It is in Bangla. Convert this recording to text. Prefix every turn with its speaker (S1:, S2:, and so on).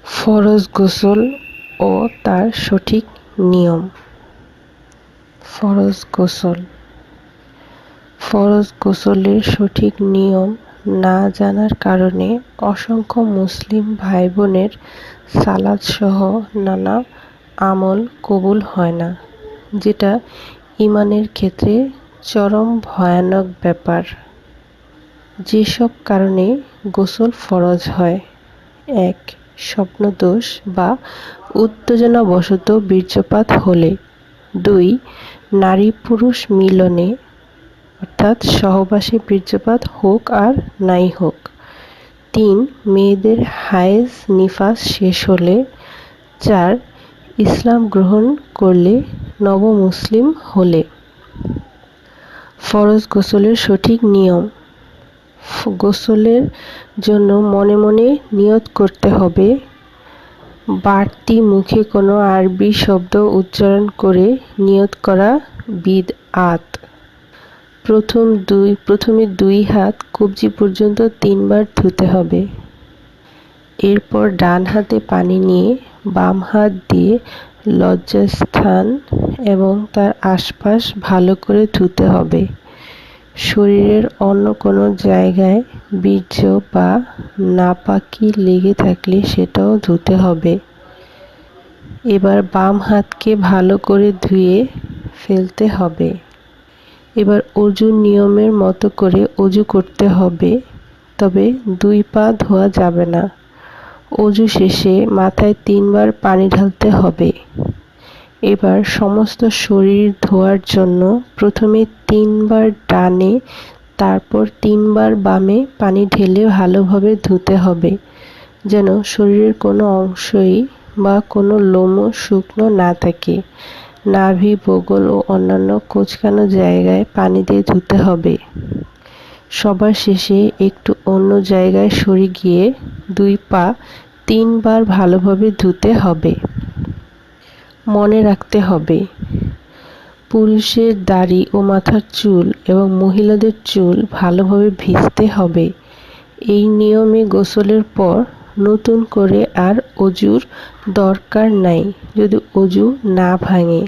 S1: ফরজ গোসল ও তার সঠিক নিয়ম। ফরজ গোসলের সঠিক নিয়ম না জানার কারণে অসংখ্য মুসলিম ভাই বোনের সালাত সহ নানা আমল কবুল হয় না, যেটা ঈমানের ক্ষেত্রে চরম ভয়ানক ব্যাপার। যেসব কারণে গোসল ফরজ হয়: ১. স্বপ্নদোষ বা উত্তেজনাবশত বীর্যপাত হলে। ২. নারী পুরুষ মিলনে অর্থাৎ সহবাসে বীর্যপাত হোক আর নাই হোক। ৩. মেয়েদের হায়েজ নিফাস শেষ হলে। ৪. ইসলাম গ্রহণ করলে, নবমুসলিম হলে। ফরজ গোসলের সঠিক নিয়ম: গোসলের জন্য মনে মনে নিয়ত করতে হবে। বাড়তি মুখে কোনো আরবি শব্দ উচ্চারণ করে নিয়ত করা বিদআত। প্রথমে 2 হাত কবজি পর্যন্ত 3 বার ধুতে হবে। এরপর ডান হাতে পানি নিয়ে বাম হাত দিয়ে লজ্জাস্থান এবং তার আশপাশ ভালো করে ধুতে হবে। শরীরের অন্য কোনো জায়গায় বীর্য বা নাপাকি লেগে থাকলে সেটাও ধুতে হবে। এবার বাম হাতকে ভালো করে ধুয়ে ফেলতে হবে। এবার অজুর নিয়মের মতো করে অজু করতে হবে, তবে 2 পা ধোয়া যাবে না। অজু শেষে মাথায় 3 বার পানি ঢালতে হবে। এবার সমস্ত শরীর ধোয়ার জন্য প্রথমে 3 বার ডানে, তারপর 3 বার বামে পানি ঢেলে ভালোভাবে ধুতে হবে, যেন শরীরের কোনো অংশই বা কোনো লোমও শুকনো না থাকে। নাভি, বগল ও অন্যান্য কোঁচকানো জায়গায় পানি দিয়ে ধুতে হবে। সবার শেষে একটু অন্য জায়গায় সরে গিয়ে 2 পা 3 বার ভালোভাবে ধুতে হবে। মনে রাখতে হবে, পুরুষের দাড়ি ও মাথার চুল এবং মহিলাদের চুল ভালোভাবে ভিজাতে হবে। এই নিয়মে গোসলের পর নতুন করে আর অজুর দরকার নাই, যদি অজু না ভাঙে।